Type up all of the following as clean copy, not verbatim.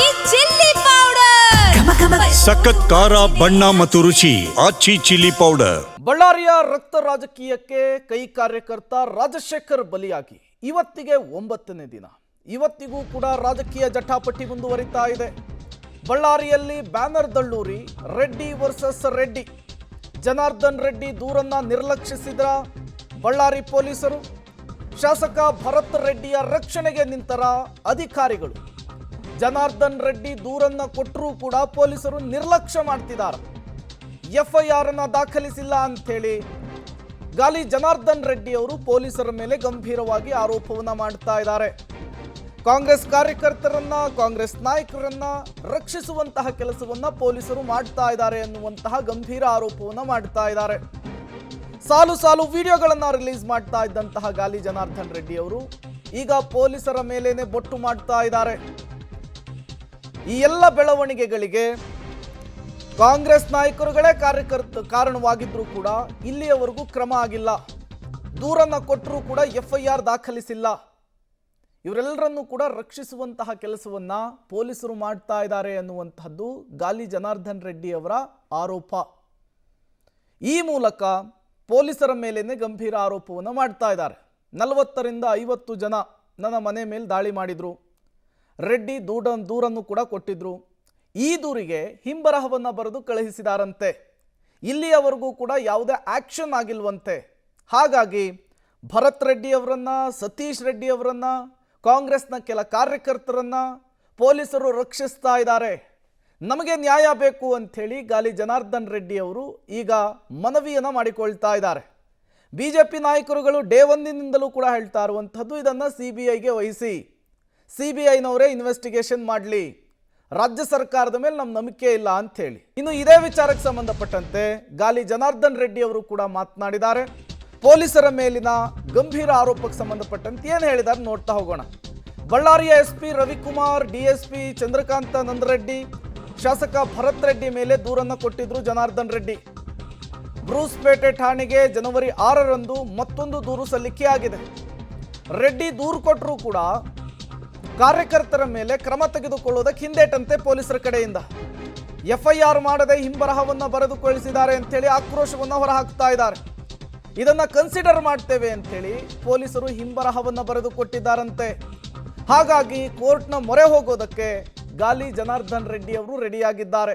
ಆಚಿ chilli powder ಸಖತ್ ಖಾರ ಬಣ್ಣ ಮತ್ತು ರುಚಿ ಆಚಿ ಚಿಲ್ಲಿ ಪೌಡರ್. ಬಳ್ಳಾರಿಯ ರಕ್ತ ರಾಜಕೀಯಕ್ಕೆ ಕೈ ಕಾರ್ಯಕರ್ತ ರಾಜಶೇಖರ್ ಬಲಿಯಾಗಿ ಇವತ್ತಿಗೆ 9ನೇ ದಿನ. ಇವತ್ತಿಗೂ ಕೂಡ ರಾಜಕೀಯ ಜಟಾಪಟಿ ಮುಂದುವರಿತಾ ಇದೆ. ಬಳ್ಳಾರಿಯಲ್ಲಿ ಬ್ಯಾನರ್ ದಳ್ಳೂರಿ ರೆಡ್ಡಿ ವರ್ಸಸ್ ರೆಡ್ಡಿ. ಜನಾರ್ದನ್ ರೆಡ್ಡಿ ದೂರನ್ನ ನಿರ್ಲಕ್ಷಿಸಿದ್ರ ಬಳ್ಳಾರಿ ಪೊಲೀಸರು. ಶಾಸಕ ಭರತ್ ರೆಡ್ಡಿಯ ರಕ್ಷಣೆಗೆ ನಿಂತರ ಅಧಿಕಾರಿಗಳು. ಜನಾರ್ದನ್ ರೆಡ್ಡಿ ದೂರನ್ನ ಕೊಟ್ಟರೂ ಕೂಡ ಪೊಲೀಸರು ನಿರ್ಲಕ್ಷ್ಯ ಮಾಡ್ತಿದ್ದಾರೆ. FIR ಅನ್ನ ದಾಖಲಿಸಿಲ್ಲ ಅಂಥೇಳಿ ಗಾಲಿ ಜನಾರ್ದನ್ ರೆಡ್ಡಿ ಅವರು ಪೊಲೀಸರ ಮೇಲೆ ಗಂಭೀರವಾಗಿ ಆರೋಪವನ್ನ ಮಾಡ್ತಾ ಇದ್ದಾರೆ. ಕಾಂಗ್ರೆಸ್ ಕಾರ್ಯಕರ್ತರನ್ನ, ಕಾಂಗ್ರೆಸ್ ನಾಯಕರನ್ನ ರಕ್ಷಿಸುವಂತಹ ಕೆಲಸವನ್ನ ಪೊಲೀಸರು ಮಾಡ್ತಾ ಇದ್ದಾರೆ ಅನ್ನುವಂತಹ ಗಂಭೀರ ಆರೋಪವನ್ನ ಮಾಡ್ತಾ ಇದ್ದಾರೆ. ಸಾಲು ಸಾಲು ವಿಡಿಯೋಗಳನ್ನ ರಿಲೀಸ್ ಮಾಡ್ತಾ ಇದ್ದಂತಹ ಗಾಲಿ ಜನಾರ್ದನ್ ರೆಡ್ಡಿ ಅವರು ಈಗ ಪೊಲೀಸರ ಮೇಲೇನೆ ಬೊಟ್ಟು ಮಾಡ್ತಾ ಇದ್ದಾರೆ. ಈ ಎಲ್ಲ ಬೆಳವಣಿಗೆಗಳಿಗೆ ಕಾಂಗ್ರೆಸ್ ನಾಯಕರುಗಳೇ ಕಾರಣವಾಗಿದ್ರೂ ಕೂಡ ಇಲ್ಲಿಯವರೆಗೂ ಕ್ರಮ ಆಗಿಲ್ಲ. ದೂರನ್ನ ಕೊಟ್ಟರೂ ಕೂಡ FIR ದಾಖಲಿಸಿಲ್ಲ. ಇವರೆಲ್ಲರನ್ನೂ ಕೂಡ ರಕ್ಷಿಸುವಂತಹ ಕೆಲಸವನ್ನ ಪೊಲೀಸರು ಮಾಡ್ತಾ ಇದ್ದಾರೆ ಅನ್ನುವಂತಹದ್ದು ಗಾಲಿ ಜನಾರ್ದನ್ ರೆಡ್ಡಿ ಅವರ ಆರೋಪ. ಈ ಮೂಲಕ ಪೊಲೀಸರ ಮೇಲೇನೆ ಗಂಭೀರ ಆರೋಪವನ್ನು ಮಾಡ್ತಾ ಇದ್ದಾರೆ. 40ರಿಂದ 50 ಜನ ನನ್ನ ಮನೆ ಮೇಲೆ ದಾಳಿ ಮಾಡಿದ್ರು. ರೆಡ್ಡಿ ದೂರನ್ನು ಕೂಡ ಕೊಟ್ಟಿದ್ರು. ಈ ದೂರಿಗೆ ಹಿಂಬರಹವನ್ನು ಬರೆದು ಕಳುಹಿಸಿದಾರಂತೆ. ಇಲ್ಲಿಯವರೆಗೂ ಕೂಡ ಯಾವುದೇ ಆಕ್ಷನ್ ಆಗಿಲ್ವಂತೆ. ಹಾಗಾಗಿ ಭರತ್ ರೆಡ್ಡಿ ಅವರನ್ನ, ಸತೀಶ್ ರೆಡ್ಡಿ ಅವರನ್ನ, ಕಾಂಗ್ರೆಸ್ನ ಕೆಲ ಕಾರ್ಯಕರ್ತರನ್ನ ಪೊಲೀಸರು ರಕ್ಷಿಸ್ತಾ ಇದ್ದಾರೆ. ನಮಗೆ ನ್ಯಾಯ ಬೇಕು ಅಂಥೇಳಿ ಗಾಲಿ ಜನಾರ್ದನ್ ರೆಡ್ಡಿ ಅವರು ಈಗ ಮನವಿಯನ್ನು ಮಾಡಿಕೊಳ್ತಾ ಇದ್ದಾರೆ. BJP ನಾಯಕರುಗಳು ಡೇ 1ನಿಂದಲೂ ಕೂಡ ಹೇಳ್ತಾ ಇರುವಂಥದ್ದು ಇದನ್ನು CBIಗೆ ವಹಿಸಿ, CBIನವರೇ ಇನ್ವೆಸ್ಟಿಗೇಷನ್ ಮಾಡಲಿ, ರಾಜ್ಯ ಸರ್ಕಾರದ ಮೇಲೆ ನಮ್ಮ ನಂಬಿಕೆ ಇಲ್ಲ ಅಂಥೇಳಿ. ಇನ್ನು ಇದೇ ವಿಚಾರಕ್ಕೆ ಸಂಬಂಧಪಟ್ಟಂತೆ ಗಾಲಿ ಜನಾರ್ದನ್ ರೆಡ್ಡಿ ಅವರು ಕೂಡ ಮಾತನಾಡಿದ್ದಾರೆ. ಪೊಲೀಸರ ಮೇಲಿನ ಗಂಭೀರ ಆರೋಪಕ್ಕೆ ಸಂಬಂಧಪಟ್ಟಂತೆ ಏನು ಹೇಳಿದ್ದಾರೆ ನೋಡ್ತಾ ಹೋಗೋಣ. ಬಳ್ಳಾರಿಯ SP ರವಿಕುಮಾರ್, DSP ಚಂದ್ರಕಾಂತ ನಂದರೆಡ್ಡಿ, ಶಾಸಕ ಭರತ್ ರೆಡ್ಡಿ ಮೇಲೆ ದೂರನ್ನು ಕೊಟ್ಟಿದ್ರು ಜನಾರ್ದನ್ ರೆಡ್ಡಿ. ಬ್ರೂಸ್ಪೇಟೆ ಠಾಣೆಗೆ ಜನವರಿ 6ರಂದು ಮತ್ತೊಂದು ದೂರು ಸಲ್ಲಿಕೆ ಆಗಿದೆ. ರೆಡ್ಡಿ ದೂರು ಕೊಟ್ಟರೂ ಕೂಡ ಕಾರ್ಯಕರ್ತರ ಮೇಲೆ ಕ್ರಮ ತೆಗೆದುಕೊಳ್ಳುವುದಕ್ಕೆ ಹಿಂದೇಟಂತೆ ಪೊಲೀಸರ ಕಡೆಯಿಂದ. FIR ಮಾಡದೆ ಹಿಂಬರಹವನ್ನು ಬರೆದು ಕಳಿಸಿದ್ದಾರೆ ಅಂತೇಳಿ ಆಕ್ರೋಶವನ್ನು ಹೊರಹಾಕ್ತಾ ಇದ್ದಾರೆ. ಇದನ್ನ ಕನ್ಸಿಡರ್ ಮಾಡ್ತೇವೆ ಅಂತೇಳಿ ಪೊಲೀಸರು ಹಿಂಬರಹವನ್ನು ಬರೆದು ಕೊಟ್ಟಿದ್ದಾರಂತೆ. ಹಾಗಾಗಿ ಕೋರ್ಟ್ನ ಮೊರೆ ಹೋಗೋದಕ್ಕೆ ಗಾಲಿ ಜನಾರ್ದನ್ ರೆಡ್ಡಿ ಅವರು ರೆಡಿಯಾಗಿದ್ದಾರೆ.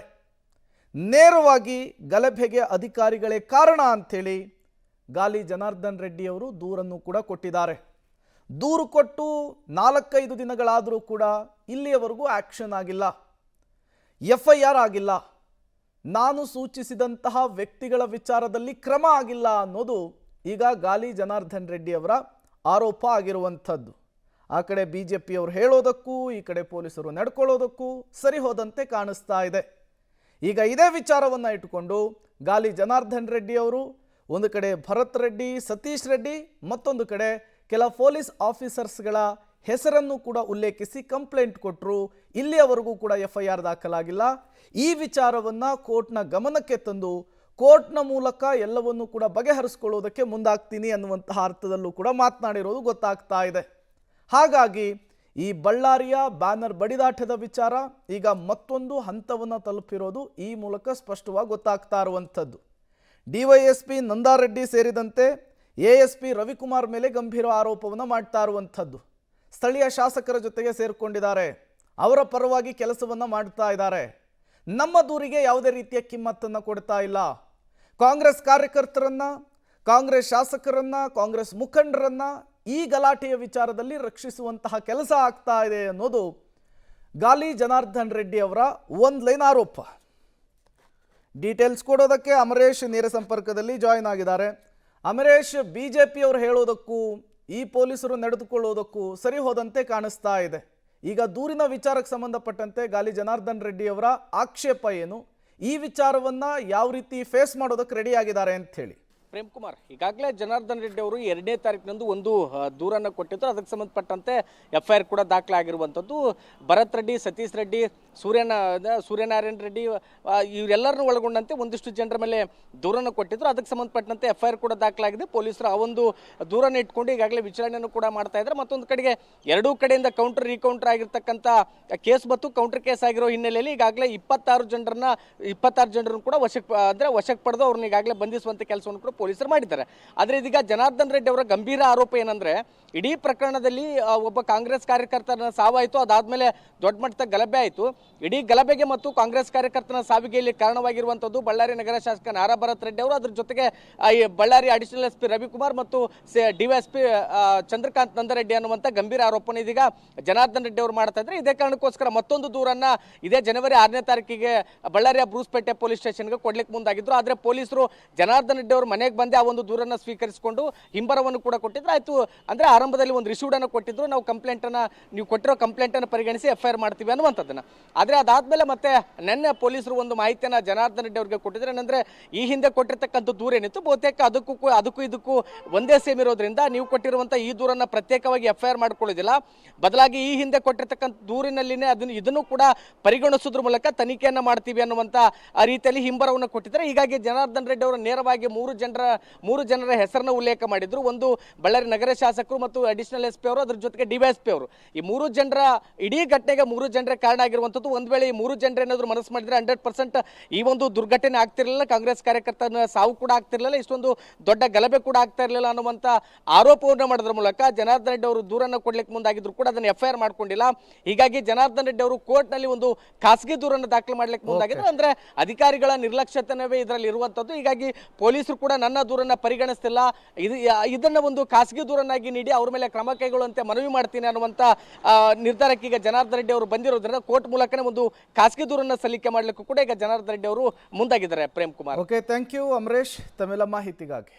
ನೇರವಾಗಿ ಗಲಭೆಗೆ ಅಧಿಕಾರಿಗಳೇ ಕಾರಣ ಅಂಥೇಳಿ ಗಾಲಿ ಜನಾರ್ದನ್ ರೆಡ್ಡಿ ಅವರು ದೂರನ್ನು ಕೂಡ ಕೊಟ್ಟಿದ್ದಾರೆ. ದೂರು ಕೊಟ್ಟು 4-5 ದಿನಗಳಾದರೂ ಕೂಡ ಇಲ್ಲಿಯವರೆಗೂ ಆಕ್ಷನ್ ಆಗಿಲ್ಲ, FIR ಆಗಿಲ್ಲ. ನಾನು ಸೂಚಿಸಿದಂತಹ ವ್ಯಕ್ತಿಗಳ ವಿಚಾರದಲ್ಲಿ ಕ್ರಮ ಆಗಿಲ್ಲ ಅನ್ನೋದು ಈಗ ಗಾಲಿ ಜನಾರ್ದನ್ ರೆಡ್ಡಿ ಅವರ ಆರೋಪ ಆಗಿರುವಂಥದ್ದು. ಆ ಕಡೆ BJP ಅವರು ಹೇಳೋದಕ್ಕೂ ಈ ಕಡೆ ಪೊಲೀಸರು ನಡ್ಕೊಳ್ಳೋದಕ್ಕೂ ಸರಿ ಹೋದಂತೆ ಕಾಣಿಸ್ತಾ ಇದೆ. ಈಗ ಇದೇ ವಿಚಾರವನ್ನು ಇಟ್ಟುಕೊಂಡು ಗಾಲಿ ಜನಾರ್ದನ್ ರೆಡ್ಡಿ ಅವರು ಒಂದು ಕಡೆ ಭರತ್ ರೆಡ್ಡಿ, ಸತೀಶ್ ರೆಡ್ಡಿ, ಮತ್ತೊಂದು ಕಡೆ ಕೆಲ ಪೊಲೀಸ್ ಆಫೀಸರ್ಸ್ಗಳ ಹೆಸರನ್ನು ಕೂಡ ಉಲ್ಲೇಖಿಸಿ ಕಂಪ್ಲೇಂಟ್ ಕೊಟ್ಟರು. ಇಲ್ಲಿಯವರೆಗೂ ಕೂಡ FIR ದಾಖಲಾಗಿಲ್ಲ. ಈ ವಿಚಾರವನ್ನು ಕೋರ್ಟ್ನ ಗಮನಕ್ಕೆ ತಂದು ಕೋರ್ಟ್ನ ಮೂಲಕ ಎಲ್ಲವನ್ನೂ ಕೂಡ ಬಗೆಹರಿಸ್ಕೊಳ್ಳೋದಕ್ಕೆ ಮುಂದಾಗ್ತೀನಿ ಅನ್ನುವಂತಹ ಅರ್ಥದಲ್ಲೂ ಕೂಡ ಮಾತನಾಡಿರೋದು ಗೊತ್ತಾಗ್ತಾ ಇದೆ. ಹಾಗಾಗಿ ಈ ಬಳ್ಳಾರಿಯ ಬ್ಯಾನರ್ ಬಡಿದಾಟದ ವಿಚಾರ ಈಗ ಮತ್ತೊಂದು ಹಂತವನ್ನು ತಲುಪಿರೋದು ಈ ಮೂಲಕ ಸ್ಪಷ್ಟವಾಗಿ ಗೊತ್ತಾಗ್ತಾ ಇರುವಂಥದ್ದು. DYSP ನಂದಾರೆಡ್ಡಿ ಸೇರಿದಂತೆ ASP ರವಿಕುಮಾರ್ ಮೇಲೆ ಗಂಭೀರ ಆರೋಪವನ್ನು ಮಾಡ್ತಾ ಇರುವಂಥದ್ದು. ಸ್ಥಳೀಯ ಶಾಸಕರ ಜೊತೆಗೆ ಸೇರಿಕೊಂಡಿದ್ದಾರೆ, ಅವರ ಪರವಾಗಿ ಕೆಲಸವನ್ನು ಮಾಡ್ತಾ ಇದ್ದಾರೆ. ನಮ್ಮ ದೂರಿಗೆ ಯಾವುದೇ ರೀತಿಯ ಕಿಮ್ಮತ್ತನ್ನು ಕೊಡ್ತಾ ಇಲ್ಲ. ಕಾಂಗ್ರೆಸ್ ಕಾರ್ಯಕರ್ತರನ್ನ, ಕಾಂಗ್ರೆಸ್ ಶಾಸಕರನ್ನ, ಕಾಂಗ್ರೆಸ್ ಮುಖಂಡರನ್ನ ಈ ಗಲಾಟೆಯ ವಿಚಾರದಲ್ಲಿ ರಕ್ಷಿಸುವಂತಹ ಕೆಲಸ ಆಗ್ತಾ ಇದೆ ಅನ್ನೋದು ಗಾಲಿ ಜನಾರ್ದನ್ ರೆಡ್ಡಿ ಅವರ ಒಂದು ಲೈನ್ ಆರೋಪ. ಡೀಟೇಲ್ಸ್ ಕೊಡೋದಕ್ಕೆ ಅಮರೇಶ್ ನೇರ ಸಂಪರ್ಕದಲ್ಲಿ ಜಾಯಿನ್ ಆಗಿದ್ದಾರೆ. ಅಮರೇಶ್, BJP ಅವರು ಹೇಳೋದಕ್ಕೂ ಈ ಪೊಲೀಸರು ನಡೆದುಕೊಳ್ಳೋದಕ್ಕೂ ಸರಿ ಹೋದಂತೆ ಕಾಣಿಸ್ತಾ ಇದೆ. ಈಗ ದೂರಿನ ವಿಚಾರಕ್ಕೆ ಸಂಬಂಧಪಟ್ಟಂತೆ ಗಾಲಿ ಜನಾರ್ದನ್ ರೆಡ್ಡಿ ಅವರ ಆಕ್ಷೇಪ ಏನು, ಈ ವಿಚಾರವನ್ನ ಯಾವ ರೀತಿ ಫೇಸ್ ಮಾಡೋದಕ್ಕೆ ರೆಡಿ ಆಗಿದ್ದಾರೆ ಅಂತ ಹೇಳಿ. ಪ್ರೇಮ್ ಕುಮಾರ್, ಈಗಾಗಲೇ ಜನಾರ್ದನ್ ರೆಡ್ಡಿ ಅವರು 2ನೇ ತಾರೀಕಿನಂದು ಒಂದು ದೂರನ್ನು ಕೊಟ್ಟಿದ್ರು. ಅದಕ್ಕೆ ಸಂಬಂಧಪಟ್ಟಂತೆ FIR ಕೂಡ ದಾಖಲಾಗಿರುವಂಥದ್ದು. ಭರತ್ ರೆಡ್ಡಿ, ಸತೀಶ್ ರೆಡ್ಡಿ ಸೂರ್ಯನಾರಾಯಣ ರೆಡ್ಡಿ ಇವರೆಲ್ಲರನ್ನು ಒಳಗೊಂಡಂತೆ ಒಂದಿಷ್ಟು ಜನರ ಮೇಲೆ ದೂರನ್ನು ಕೊಟ್ಟಿದ್ರು. ಅದಕ್ಕೆ ಸಂಬಂಧಪಟ್ಟಂತೆ FIR ಕೂಡ ದಾಖಲಾಗಿದೆ. ಪೊಲೀಸರು ಆ ಒಂದು ದೂರನ್ನು ಇಟ್ಕೊಂಡು ಈಗಾಗಲೇ ವಿಚಾರಣೆಯನ್ನು ಕೂಡ ಮಾಡ್ತಾ ಇದ್ದಾರೆ. ಮತ್ತೊಂದು ಕಡೆಗೆ ಎರಡೂ ಕಡೆಯಿಂದ ಕೌಂಟರ್ ರೀಕೌಂಟರ್ ಆಗಿರ್ತಕ್ಕಂಥ ಕೇಸ್ ಮತ್ತು ಕೌಂಟರ್ ಕೇಸ್ ಆಗಿರೋ ಹಿನ್ನೆಲೆಯಲ್ಲಿ ಈಗಾಗಲೇ 26 ಜನರನ್ನು ಕೂಡ ವಶಕ್ಕೆ ಪಡೆದು ಅವ್ರನ್ನ ಈಗಾಗಲೇ ಬಂಧಿಸುವಂಥ ಕೆಲಸವನ್ನು ಕೂಡ ಪೊಲೀಸರು ಮಾಡಿದ್ದಾರೆ. ಆದರೆ ಇದೀಗ ಜನಾರ್ದನ್ ರೆಡ್ಡಿ ಅವರ ಗಂಭೀರ ಆರೋಪ ಏನಂದ್ರೆ, ಇಡೀ ಪ್ರಕರಣದಲ್ಲಿ ಒಬ್ಬ ಕಾಂಗ್ರೆಸ್ ಕಾರ್ಯಕರ್ತನ ಸಾವಾಯಿತು, ಅದಾದ್ಮೇಲೆ ದೊಡ್ಡ ಮಟ್ಟದ ಗಲಭೆ ಆಯಿತು. ಇಡೀ ಗಲಭೆಗೆ ಮತ್ತು ಕಾಂಗ್ರೆಸ್ ಕಾರ್ಯಕರ್ತನ ಸಾವಿಗೆ ಇಲ್ಲಿ ಕಾರಣವಾಗಿರುವಂಥದ್ದು ಬಳ್ಳಾರಿ ನಗರ ಶಾಸಕ ನಾರಾ ಭರತ್ ರೆಡ್ಡಿ ಅವರು. ಅದ್ರ ಜೊತೆಗೆ ಈ ಬಳ್ಳಾರಿ ಅಡಿಷನಲ್ SP ರವಿಕುಮಾರ್ ಮತ್ತು DYSP ಚಂದ್ರಕಾಂತ್ ನಂದರೆಡ್ಡಿ ಅನ್ನುವಂಥ ಗಂಭೀರ ಆರೋಪನ ಇದೀಗ ಜನಾರ್ದನ್ ರೆಡ್ಡಿ ಅವರು ಮಾಡ್ತಾ ಇದ್ದಾರೆ. ಇದೇ ಕಾರಣಕ್ಕೋಸ್ಕರ ಮತ್ತೊಂದು ದೂರನ್ನ ಇದೇ ಜನವರಿ 6ನೇ ತಾರೀಕಿಗೆ ಬಳ್ಳಾರಿಯ ಬ್ರೂಸ್ಪೇಟೆ ಪೊಲೀಸ್ ಸ್ಟೇಷನ್ಗೆ ಕೊಡ್ಲಿಕ್ಕೆ ಮುಂದಾಗಿದ್ರು. ಆದರೆ ಪೊಲೀಸರು ಜನಾರ್ದನ್ ರೆಡ್ಡಿ ಅವರು ಮನೆಗೆ ಬಂದು ಆ ಒಂದು ದೂರನ್ನು ಸ್ವೀಕರಿಸಿಕೊಂಡು ಹಿಂಬರವನ್ನು ಕೂಡ ಕೊಟ್ಟಿದ್ರು. ಆಯ್ತು ಅಂದ್ರೆ ಆರಂಭದಲ್ಲಿ ಒಂದು ರಿಸೀವ್ಡನ್ನು ಕೊಟ್ಟಿದ್ರು, ನಾವು ನೀವು ಕೊಟ್ಟಿರೋ ಕಂಪ್ಲೇಂಟನ್ನು ಪರಿಗಣಿಸಿ FIR ಮಾಡ್ತೀವಿ ಅನ್ನುವಂಥದ್ದನ್ನು. ಆದರೆ ಅದಾದ್ಮೇಲೆ ಮತ್ತೆ ನಿನ್ನೆ ಪೊಲೀಸರು ಒಂದು ಮಾಹಿತಿಯನ್ನು ಜನಾರ್ದನ್ ರೆಡ್ಡಿ ಅವರಿಗೆ ಕೊಟ್ಟಿದ್ರು. ಏನಂದ್ರೆ, ಈ ಹಿಂದೆ ಕೊಟ್ಟಿರ್ತಕ್ಕಂಥ ದೂರ ಏನಿತ್ತು ಬಹುತೇಕ ಅದಕ್ಕೂ ಇದಕ್ಕೂ ಒಂದೇ ಸೇಮ್ ಇರೋದ್ರಿಂದ ನೀವು ಕೊಟ್ಟಿರುವಂಥ ಈ ದೂರನ್ನು ಪ್ರತ್ಯೇಕವಾಗಿ FIR ಮಾಡ್ಕೊಳ್ಳೋದಿಲ್ಲ, ಬದಲಾಗಿ ಈ ಹಿಂದೆ ಕೊಟ್ಟಿರ್ತಕ್ಕಂಥ ದೂರಿನಲ್ಲಿನೇ ಇದನ್ನು ಕೂಡ ಪರಿಗಣಿಸೋದ್ರ ಮೂಲಕ ತನಿಖೆಯನ್ನು ಮಾಡ್ತೀವಿ ಅನ್ನುವಂಥ ಆ ರೀತಿಯಲ್ಲಿ ಹಿಂಬರವನ್ನು ಕೊಟ್ಟಿದ್ದಾರೆ. ಹೀಗಾಗಿ ಜನಾರ್ದನ್ ರೆಡ್ಡಿ ಅವರು ನೇರವಾಗಿ ಮೂರು ಜನರ ಹೆಸರನ್ನು ಉಲ್ಲೇಖ ಮಾಡಿದ್ರು. ಒಂದು ಬಳ್ಳಾರಿ ನಗರ ಶಾಸಕರು ಮತ್ತು ಅಡಿಷನಲ್ SP ಅವರು, ಅದ್ರ ಜೊತೆಗೆ DYSP ಅವರು. ಈ 3 ಜನರ ಇಡೀ ಘಟನೆಗೆ 3 ಜನರೇ ಕಾರಣ ಆಗಿರುವಂಥದ್ದು. ಒಂದು ವೇಳೆ ಈ 3 ಜನರು ಏನಾದರೂ ಮನಸ್ಸು ಮಾಡಿದ್ರೆ 100% ಈ ಒಂದು ದುರ್ಘಟನೆ ಆಗ್ತಿರಲಿಲ್ಲ, ಕಾಂಗ್ರೆಸ್ ಕಾರ್ಯಕರ್ತನ ಸಾವು ಕೂಡ ಆಗ್ತಿರಲಿಲ್ಲ, ಇಷ್ಟೊಂದು ದೊಡ್ಡ ಗಲಭೆ ಕೂಡ ಆಗ್ತಾ ಇರಲಿಲ್ಲ ಅನ್ನುವಂಥ ಆರೋಪವನ್ನು ಮಾಡೋದ್ರ ಮೂಲಕ ಜನಾರ್ದನ್ ರೆಡ್ಡಿ ಅವರು ದೂರನ್ನು ಕೊಡ್ಲಿಕ್ಕೆ ಮುಂದಾಗಿದ್ರು ಕೂಡ ಅದನ್ನು FIR ಮಾಡ್ಕೊಂಡಿಲ್ಲ. ಹೀಗಾಗಿ ಜನಾರ್ದನ್ ರೆಡ್ಡಿ ಅವರು ಕೋರ್ಟ್ನಲ್ಲಿ ಒಂದು ಖಾಸಗಿ ದೂರನ್ನು ದಾಖಲು ಮಾಡ್ಲಿಕ್ಕೆ ಮುಂದಾಗಿದ್ರು. ಅಂದ್ರೆ ಅಧಿಕಾರಿಗಳ ನಿರ್ಲಕ್ಷ್ಯತನವೇ ಇದರಲ್ಲಿ ಇರುವಂಥದ್ದು. ಹೀಗಾಗಿ ಪೊಲೀಸರು ಕೂಡ ನನ್ನ ದೂರನ್ನ ಪರಿಗಣಿಸ್ತಿಲ್ಲ, ಇದನ್ನ ಒಂದು ಖಾಸಗಿ ದೂರನ್ನಾಗಿ ನೀಡಿ ಅವ್ರ ಮೇಲೆ ಕ್ರಮ ಕೈಗೊಳ್ಳುವಂತೆ ಮನವಿ ಮಾಡ್ತೀನಿ ಅನ್ನುವಂಥ ನಿರ್ಧಾರಕ್ಕೆ ಈಗ ಜನಾರ್ದನ್ ರೆಡ್ಡಿ ಅವರು ಬಂದಿರೋದ್ರಿಂದ ಕೋರ್ಟ್ ಮೂಲಕನೇ ಒಂದು ಖಾಸಗಿ ದೂರನ್ನ ಸಲ್ಲಿಕೆ ಮಾಡಲಿಕ್ಕೂ ಕೂಡ ಈಗ ಜನಾರ್ದನ್ ರೆಡ್ಡಿ ಅವರು ಮುಂದಾಗಿದ್ದಾರೆ. Prem Kumar. Okay, thank you Amaresh ತಮ್ಮೆಲ್ಲ ಮಾಹಿತಿಗಾಗಿ.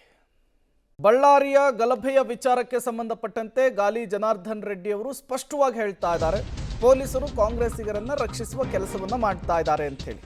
ಬಳ್ಳಾರಿಯ ಗಲಭೆಯ ವಿಚಾರಕ್ಕೆ ಸಂಬಂಧಪಟ್ಟಂತೆ ಗಾಲಿ ಜನಾರ್ದನ್ ರೆಡ್ಡಿ ಅವರು ಸ್ಪಷ್ಟವಾಗಿ ಹೇಳ್ತಾ ಇದ್ದಾರೆ, ಪೊಲೀಸರು ಕಾಂಗ್ರೆಸ್ಸಿಗರನ್ನ ರಕ್ಷಿಸುವ ಕೆಲಸವನ್ನ ಮಾಡ್ತಾ ಇದ್ದಾರೆ ಅಂತ ಹೇಳಿ.